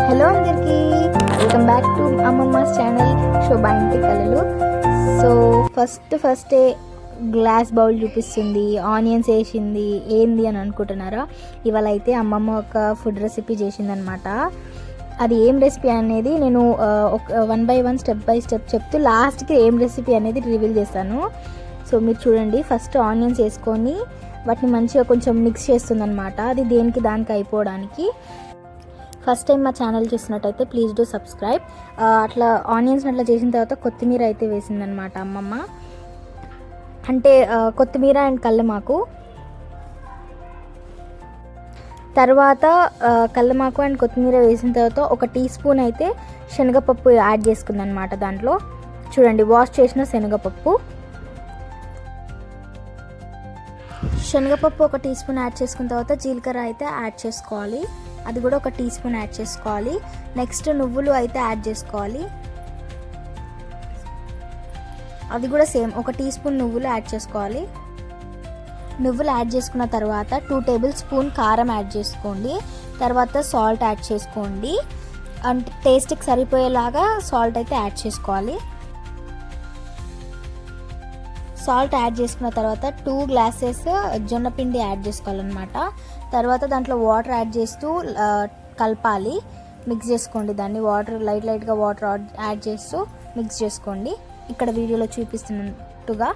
Hello అందరికీ, welcome back to అమ్మమ్మస్ channel Shobha ఇంటి కళలు. సో ఫస్టే గ్లాస్ బౌల్ చూపిస్తుంది, ఆనియన్స్ వేసింది, ఏంది అని అనుకుంటున్నారా? ఇవాళ అయితే అమ్మమ్మ ఒక ఫుడ్ రెసిపీ చేసిందనమాట. అది ఏం రెసిపీ అనేది నేను one by one step by step చెప్తూ లాస్ట్కి ఏం రెసిపీ అనేది రివీల్ చేస్తాను. సో మీరు చూడండి, ఫస్ట్ ఆనియన్స్ వేసుకొని వాటిని మంచిగా కొంచెం మిక్స్ చేస్తుందన్నమాట. అది దానికి అయిపోవడానికి. ఫస్ట్ టైం మా ఛానల్ చూసినట్టయితే ప్లీజ్ డూ సబ్స్క్రైబ్. అట్లా ఆనియన్స్ అట్లా చేసిన తర్వాత కొత్తిమీర అయితే వేసిందనమాట అమ్మమ్మ. అంటే కొత్తిమీర అండ్ కల్లెమాకు. తర్వాత కల్లెమాకు అండ్ కొత్తిమీర వేసిన తర్వాత 1 టీ స్పూన్ అయితే శనగపప్పు యాడ్ చేసుకుందనమాట. దాంట్లో చూడండి, వాష్ చేసిన శనగపప్పు 1 టీ స్పూన్ యాడ్ చేసుకున్న తర్వాత జీలకర్ర అయితే యాడ్ చేసుకోవాలి. అది కూడా 1 టీ స్పూన్ యాడ్ చేసుకోవాలి. నెక్స్ట్ నువ్వులు అయితే యాడ్ చేసుకోవాలి. అది కూడా సేమ్ 1 టీ స్పూన్ నువ్వులు యాడ్ చేసుకోవాలి. నువ్వులు యాడ్ చేసుకున్న తర్వాత 2 టేబుల్ స్పూన్ కారం యాడ్ చేసుకోండి. తర్వాత సాల్ట్ యాడ్ చేసుకోండి. అంటే టేస్ట్కి సరిపోయేలాగా సాల్ట్ అయితే యాడ్ చేసుకోవాలి. సాల్ట్ యాడ్ చేసుకున్న తర్వాత 2 గ్లాసెస్ జొన్న పిండి యాడ్ చేసుకోవాలన్నమాట. తర్వాత దాంట్లో వాటర్ యాడ్ చేస్తూ కలపాలి, మిక్స్ చేసుకోండి. దాన్ని వాటర్ లైట్గా వాటర్ యాడ్ చేస్తూ మిక్స్ చేసుకోండి. ఇక్కడ వీడియోలో చూపిస్తున్నట్టుగా.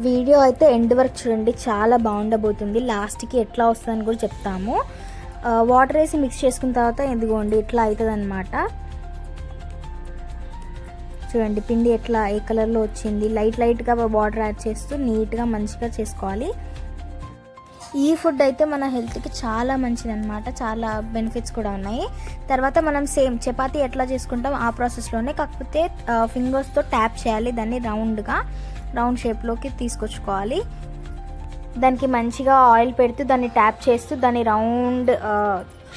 వీడియో అయితే ఎండ్ వరకు చూడండి, చాలా బాగుండబోతుంది. లాస్ట్కి ఎట్లా వస్తుందని కూడా చెప్తాము. వాటర్ వేసి మిక్స్ చేసుకున్న తర్వాత ఇదిగోండి ఇట్లా అవుతుంది అనమాట. చూడండి పిండి ఎట్లా ఏ కలర్లో వచ్చింది. లైట్గా వాటర్ యాడ్ చేస్తూ నీట్గా మంచిగా చేసుకోవాలి. ఈ ఫుడ్ అయితే మన హెల్త్కి చాలా మంచిదన్నమాట. చాలా బెనిఫిట్స్ కూడా ఉన్నాయి. తర్వాత మనం సేమ్ చపాతీ ఎట్లా చేసుకుంటాం ఆ ప్రాసెస్లోనే, కాకపోతే ఫింగర్స్తో ట్యాప్ చేయాలి. దాన్ని రౌండ్ షేప్లోకి తీసుకొచ్చుకోవాలి. దానికి మంచిగా ఆయిల్ పెడుతూ దాన్ని ట్యాప్ చేస్తూ దాన్ని రౌండ్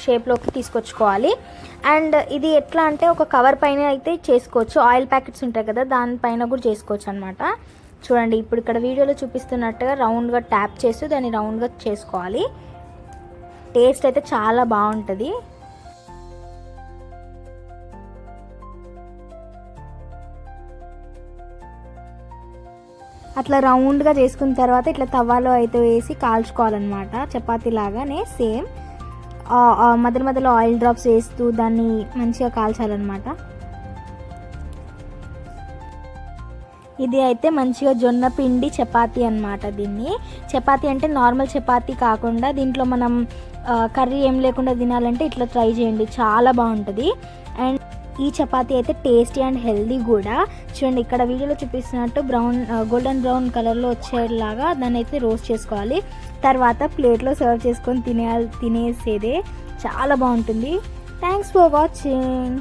షేప్లోకి తీసుకొచ్చుకోవాలి. అండ్ ఇది ఎట్లా అంటే ఒక కవర్ పైన అయితే చేసుకోవచ్చు. ఆయిల్ ప్యాకెట్స్ ఉంటాయి కదా, దానిపైన కూడా చేసుకోవచ్చు అనమాట. చూడండి ఇప్పుడు ఇక్కడ వీడియోలో చూపిస్తున్నట్టుగా రౌండ్గా ట్యాప్ చేస్తూ దాన్ని రౌండ్గా చేసుకోవాలి. టేస్ట్ అయితే చాలా బాగుంటుంది. అట్లా రౌండ్గా చేసుకున్న తర్వాత ఇట్లా తవ్వాలో అయితే వేసి కాల్చుకోవాలన్నమాట. చపాతీ లాగానే సేమ్ మధ్యలో ఆయిల్ డ్రాప్స్ వేస్తూ దాన్ని మంచిగా కాల్చాలన్నమాట. ఇది అయితే మంచిగా జొన్న పిండి చపాతీ అన్నమాట. దీన్ని చపాతీ అంటే నార్మల్ చపాతీ కాకుండా దీంట్లో మనం కర్రీ ఏం లేకుండా తినాలంటే ఇట్లా ట్రై చేయండి, చాలా బాగుంటుంది. అండ్ ఈ చపాతీ అయితే టేస్టీ అండ్ హెల్దీ కూడా. చూడండి ఇక్కడ వీడియోలో చూపిస్తున్నట్టు గోల్డెన్ బ్రౌన్ కలర్లో వచ్చేలాగా దాన్ని అయితే రోస్ట్ చేసుకోవాలి. తర్వాత ప్లేట్లో సర్వ్ చేసుకొని తినేసేదే, చాలా బాగుంటుంది. Thanks for watching.